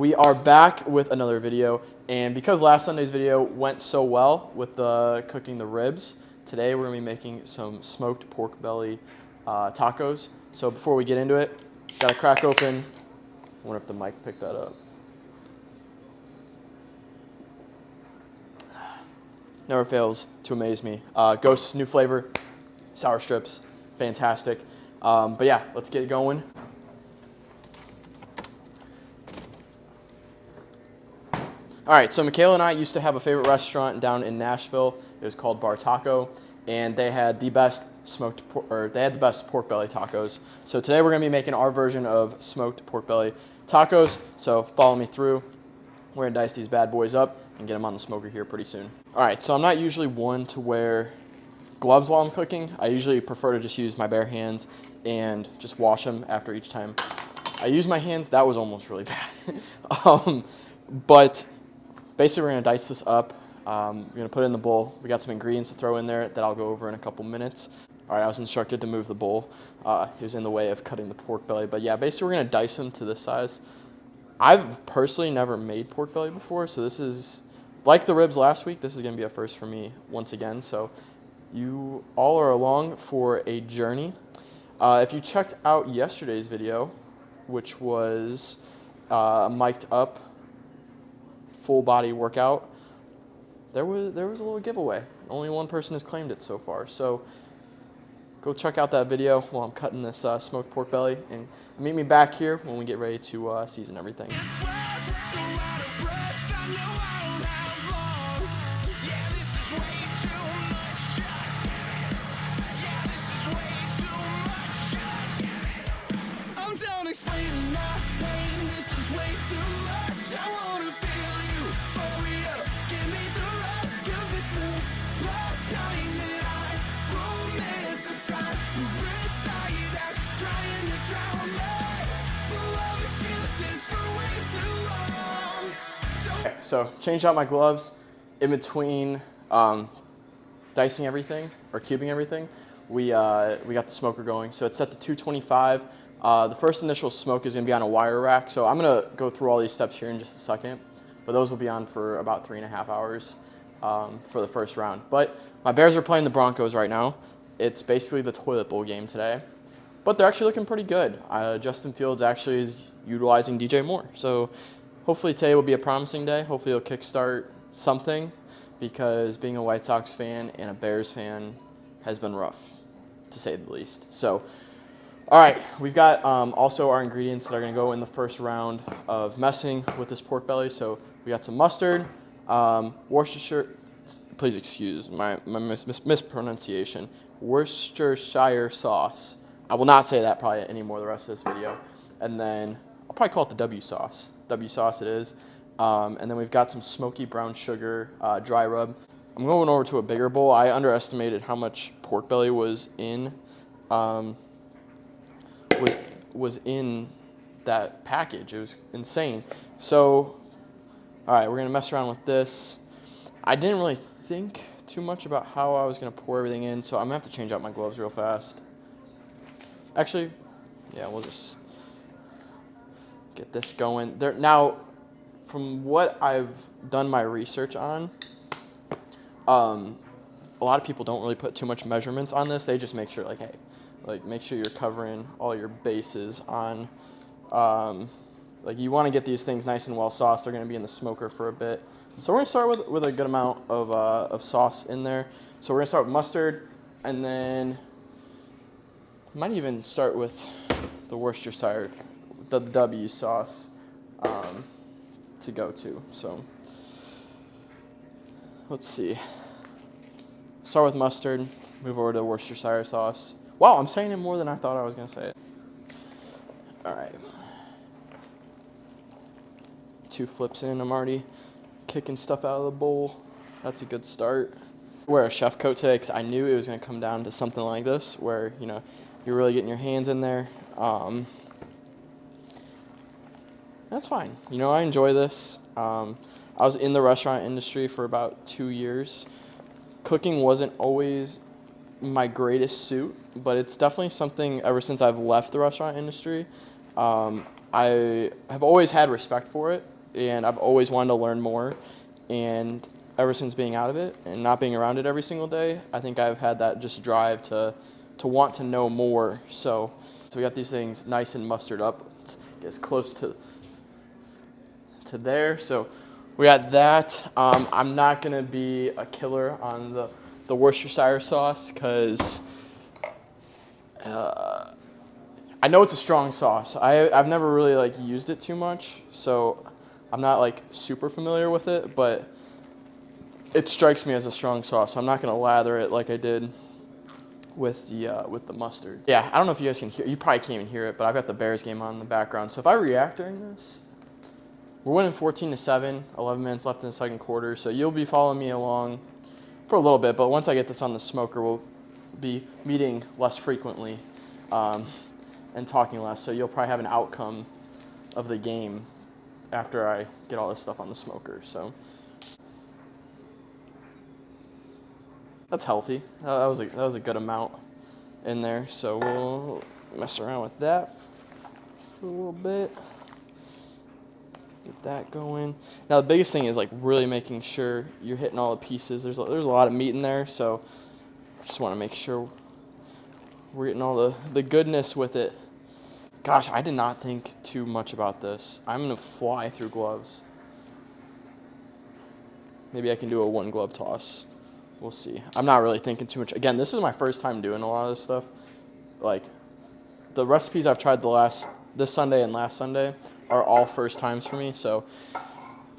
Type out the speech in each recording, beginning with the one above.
We are back with another video, and because last Sunday's video went so well with cooking the ribs, today we're going to be making some smoked pork belly tacos. So before we get into it, got to crack open. I wonder if the mic picked that up. Never fails to amaze me. Ghost's new flavor, sour strips, fantastic. But yeah, let's get it going. All right, so Michaela and I used to have a favorite restaurant down in Nashville. It was called Bar Taco, and they had the best pork belly tacos. So today we're gonna be making our version of smoked pork belly tacos. So follow me through. We're gonna dice these bad boys up and get them on the smoker here pretty soon. All right, so I'm not usually one to wear gloves while I'm cooking. I usually prefer to just use my bare hands and just wash them after each time I use my hands. That was almost really bad. But basically, we're going to dice this up. We're going to put it in the bowl. We got some ingredients to throw in there that I'll go over in a couple minutes. All right, I was instructed to move the bowl. It was in the way of cutting the pork belly. But yeah, basically, we're going to dice them to this size. I've personally never made pork belly before, so this is, like the ribs last week, this is going to be a first for me once again. So you all are along for a journey. If you checked out yesterday's video, which was a mic'd up full body workout, there was a little giveaway. Only one person has claimed it so far. So go check out that video while I'm cutting this smoked pork belly, and meet me back here when we get ready to season everything. So changed out my gloves in between dicing everything or cubing everything. We got the smoker going, so it's set to 225. The first initial smoke is going to be on a wire rack, so I'm going to go through all these steps here in just a second, but those will be on for about 3.5 hours for the first round. But my Bears are playing the Broncos right now. It's basically the toilet bowl game today, but they're actually looking pretty good. Justin Fields actually is utilizing DJ Moore, so hopefully today will be a promising day. Hopefully it'll kickstart something, because being a White Sox fan and a Bears fan has been rough, to say the least. So, all right, we've got also our ingredients that are going to go in the first round of messing with this pork belly. So we got some mustard, Worcestershire, please excuse my mispronunciation, Worcestershire sauce. I will not say that probably anymore the rest of this video. And then I'll probably call it the W sauce. W sauce it is. And then we've got some smoky brown sugar dry rub. I'm going over to a bigger bowl. I underestimated how much pork belly was in was in that package. It was insane. So, all right, we're gonna mess around with this. I didn't really think too much about how I was gonna pour everything in, so I'm gonna have to change out my gloves real fast. Actually, yeah, we'll just get this going. Now, from what I've done my research on, a lot of people don't really put too much measurements on this. They just make sure, like, hey, make sure you're covering all your bases on, like, you want to get these things nice and well sauced. They're going to be in the smoker for a bit. So we're going to start with a good amount of sauce in there. So we're going to start with mustard, and then might even start with the Worcestershire, the W sauce to go to. So let's see. Start with mustard, move over to Worcestershire sauce. Wow, I'm saying it more than I thought I was going to say it. All right. 2 flips in. I'm already kicking stuff out of the bowl. That's a good start. I wear a chef coat today because I knew it was going to come down to something like this, where, you know, you're really getting your hands in there. That's fine. You know, I enjoy this. I was in the restaurant industry for about 2 years. Cooking wasn't always my greatest suit, but it's definitely something ever since I've left the restaurant industry. I have always had respect for it. and I've always wanted to learn more. And ever since being out of it and not being around it every single day, I think I've had that just drive to want to know more. So we got these things nice and mustered up. Let's get as close to there. So we got that. I'm not gonna be a killer on the Worcestershire sauce because I know it's a strong sauce. I've never really like used it too much, so I'm not like super familiar with it, but it strikes me as a strong sauce. So I'm not gonna lather it like I did with the mustard. Yeah, I don't know if you guys can hear. You probably can't even hear it, but I've got the Bears game on in the background. So if I react during this, we're winning 14-7. 11 minutes left in the second quarter. So you'll be following me along for a little bit, but once I get this on the smoker, we'll be meeting less frequently and talking less. So you'll probably have an outcome of the game after I get all this stuff on the smoker. So that's healthy. That was a good amount in there. So we'll mess around with that for a little bit. Get that going. Now the biggest thing is like really making sure you're hitting all the pieces. There's a lot of meat in there, so just want to make sure we're getting all the goodness with it. Gosh, I did not think too much about this. I'm gonna fly through gloves. Maybe I can do a one glove toss. We'll see. I'm not really thinking too much. Again, this is my first time doing a lot of this stuff. Like the recipes I've tried this Sunday and last Sunday are all first times for me. So,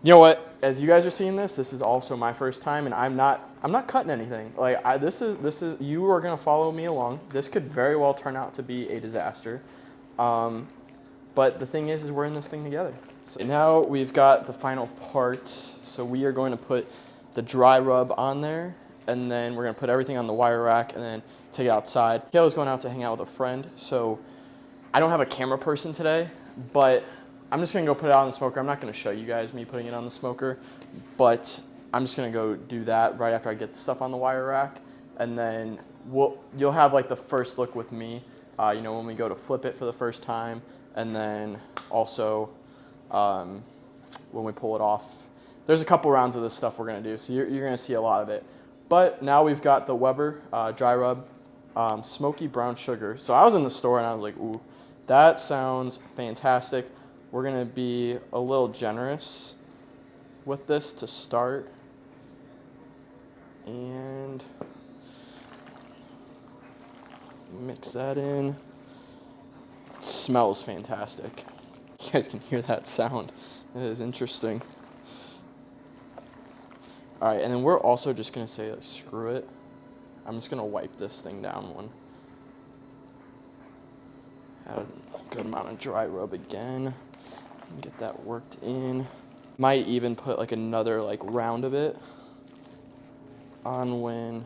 you know what? As you guys are seeing this is also my first time, and I'm not cutting anything. Like this is you are gonna follow me along. This could very well turn out to be a disaster, but the thing is we're in this thing together. So now we've got the final parts. So we are going to put the dry rub on there, and then we're gonna put everything on the wire rack, and then take it outside. Kayla's going out to hang out with a friend, so I don't have a camera person today, but I'm just gonna go put it out on the smoker. I'm not gonna show you guys me putting it on the smoker, but I'm just gonna go do that right after I get the stuff on the wire rack, and then you'll have like the first look with me, when we go to flip it for the first time, and then also when we pull it off. There's a couple rounds of this stuff we're gonna do, so you're gonna see a lot of it. But now we've got the Weber dry rub smoky brown sugar. So I was in the store and I was like, ooh, that sounds fantastic. We're gonna be a little generous with this to start. And mix that in. It smells fantastic. You guys can hear that sound. It is interesting. All right, and then we're also just gonna say, like, screw it. I'm just gonna wipe this thing down one. Add a good amount of dry rub again. Get that worked in. Might even put like another like round of it on when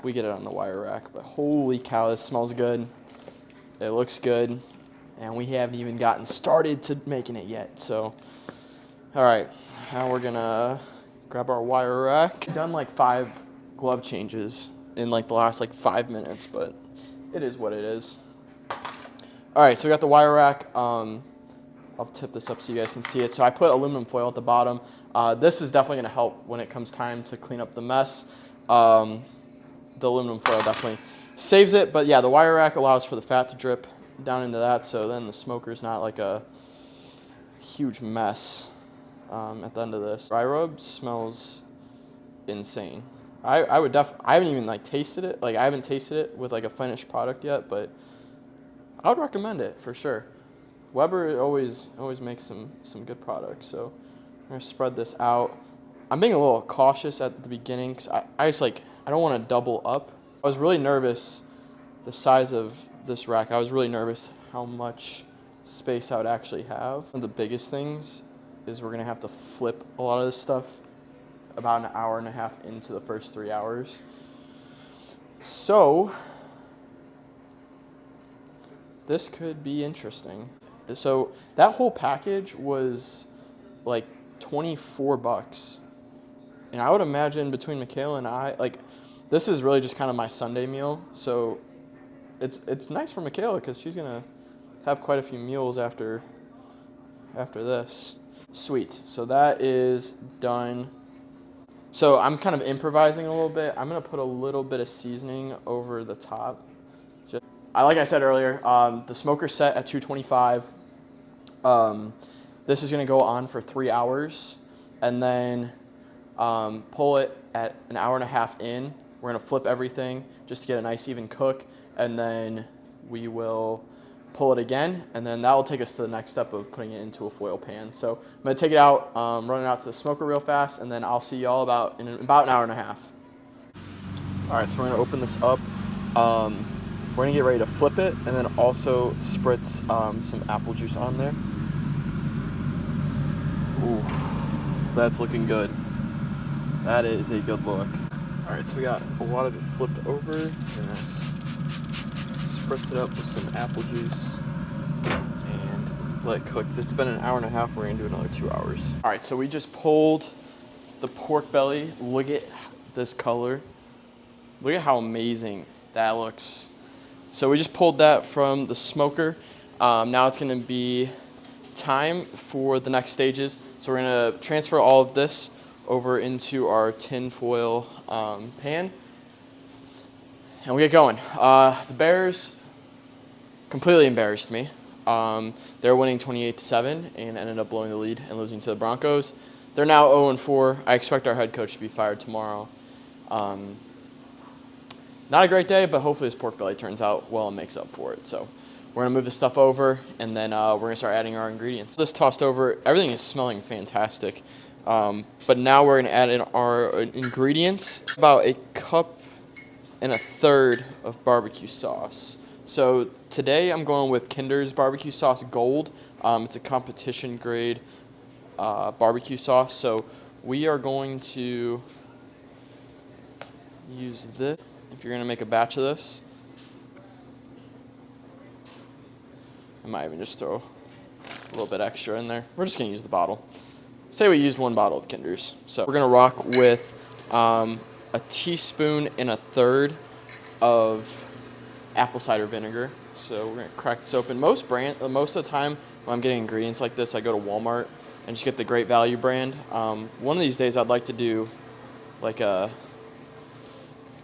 we get it on the wire rack. But holy cow, this smells good. It looks good. And we haven't even gotten started to making it yet. So, all right, now we're gonna grab our wire rack. I've done like 5 glove changes in like the last like 5 minutes, but it is what it is. All right, so we got the wire rack. I'll tip this up so you guys can see it. So I put aluminum foil at the bottom. This is definitely gonna help when it comes time to clean up the mess. The aluminum foil definitely saves it, but yeah, the wire rack allows for the fat to drip down into that, so then the smoker's not like a huge mess at the end of this. Dry rub smells insane. I haven't even like tasted it. Like I haven't tasted it with like a finished product yet, but I would recommend it for sure. Weber always makes some good products. So I'm gonna spread this out. I'm being a little cautious at the beginning because I don't want to double up. I was really nervous the size of this rack. I was really nervous how much space I would actually have. One of the biggest things is we're gonna have to flip a lot of this stuff about an hour and a half into the first 3 hours. So this could be interesting. So that whole package was like $24. And I would imagine between Michaela and I, like, this is really just kind of my Sunday meal. So it's nice for Michaela because she's gonna have quite a few meals after this. Sweet. So that is done. So I'm kind of improvising a little bit. I'm gonna put a little bit of seasoning over the top. Like I said earlier, the smoker's set at 225. This is gonna go on for 3 hours, and then pull it at an hour and a half in. We're gonna flip everything just to get a nice even cook, and then we will pull it again, and then that will take us to the next step of putting it into a foil pan. So I'm gonna take it out, run it out to the smoker real fast, and then I'll see y'all in about an hour and a half. All right, so we're gonna open this up. We're gonna get ready to flip it, and then also spritz some apple juice on there. Ooh, that's looking good. That is a good look. All right, so we got a lot of it flipped over. We're gonna spritz it up with some apple juice and let it cook. This has been an hour and a half. We're gonna do another 2 hours. All right, so we just pulled the pork belly. Look at this color. Look at how amazing that looks. So we just pulled that from the smoker. Now it's gonna be time for the next stages. So we're gonna transfer all of this over into our tin foil pan, and we get going. The Bears completely embarrassed me. They're winning 28-7 and ended up blowing the lead and losing to the Broncos. They're now 0-4. I expect our head coach to be fired tomorrow. Not a great day, but hopefully this pork belly turns out well and makes up for it. So we're gonna move this stuff over, and then we're gonna start adding our ingredients. This tossed over, everything is smelling fantastic. But now we're gonna add in our ingredients. About 1.5 cups of barbecue sauce. So today I'm going with Kinder's Barbecue Sauce Gold. It's a competition grade barbecue sauce. So we are going to use this. If you're gonna make a batch of this, I might even just throw a little bit extra in there. We're just gonna use the bottle. Say we used 1 bottle of Kinder's. So we're gonna rock with 1.3 teaspoons of apple cider vinegar. So we're gonna crack this open. Most of the time when I'm getting ingredients like this, I go to Walmart and just get the Great Value brand. One of these days I'd like to do like a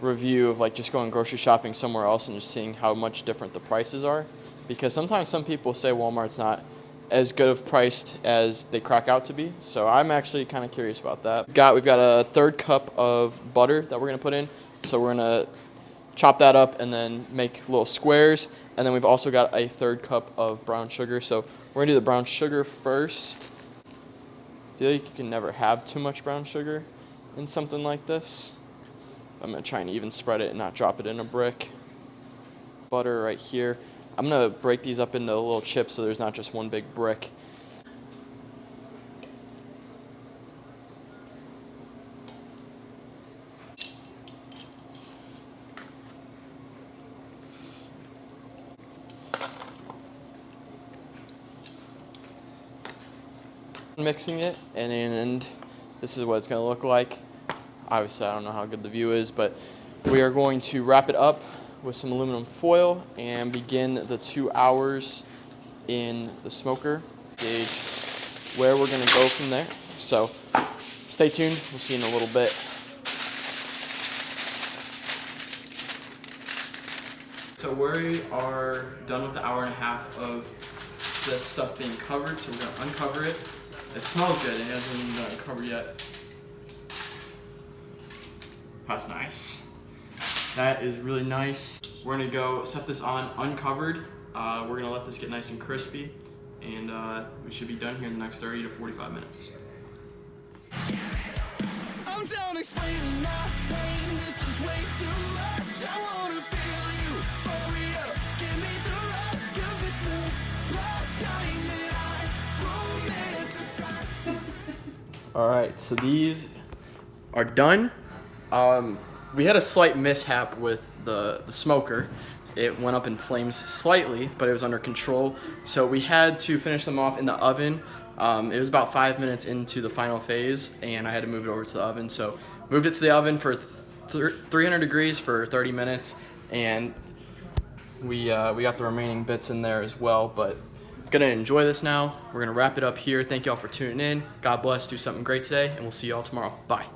review of like just going grocery shopping somewhere else and just seeing how much different the prices are, because sometimes some people say Walmart's not as good of priced as they crack out to be. So I'm actually kind of curious about that. We've got a 1/3 cup of butter that we're gonna put in. So we're gonna chop that up and then make little squares. And then we've also got a 1/3 cup of brown sugar. So we're gonna do the brown sugar first. I feel like you can never have too much brown sugar in something like this. I'm gonna try and even spread it and not drop it in a brick. Butter right here. I'm gonna break these up into little chips so there's not just one big brick. Mixing it, and this is what it's gonna look like. Obviously, I don't know how good the view is, but we are going to wrap it up with some aluminum foil and begin the 2 hours in the smoker. Gauge where we're gonna go from there. So stay tuned, we'll see you in a little bit. So we are done with the hour and a half of this stuff being covered, so we're gonna uncover it. It smells good, it hasn't even been uncovered yet. That's nice. That is really nice. We're gonna go set this on uncovered. We're gonna let this get nice and crispy, and we should be done here in the next 30 to 45 minutes. I'm down explaining my pain. This is way too much. I wanna feel you. Hurry up, give me the rush, 'cause it's the last time that I romanticize. All right, so these are done. We had a slight mishap with the smoker. It went up in flames slightly, but it was under control. So we had to finish them off in the oven. It was about 5 minutes into the final phase, and I had to move it over to the oven. So moved it to the oven for 300 degrees for 30 minutes, and we got the remaining bits in there as well. But gonna enjoy this now. We're gonna wrap it up here. Thank y'all for tuning in. God bless. Do something great today, and we'll see y'all tomorrow. Bye.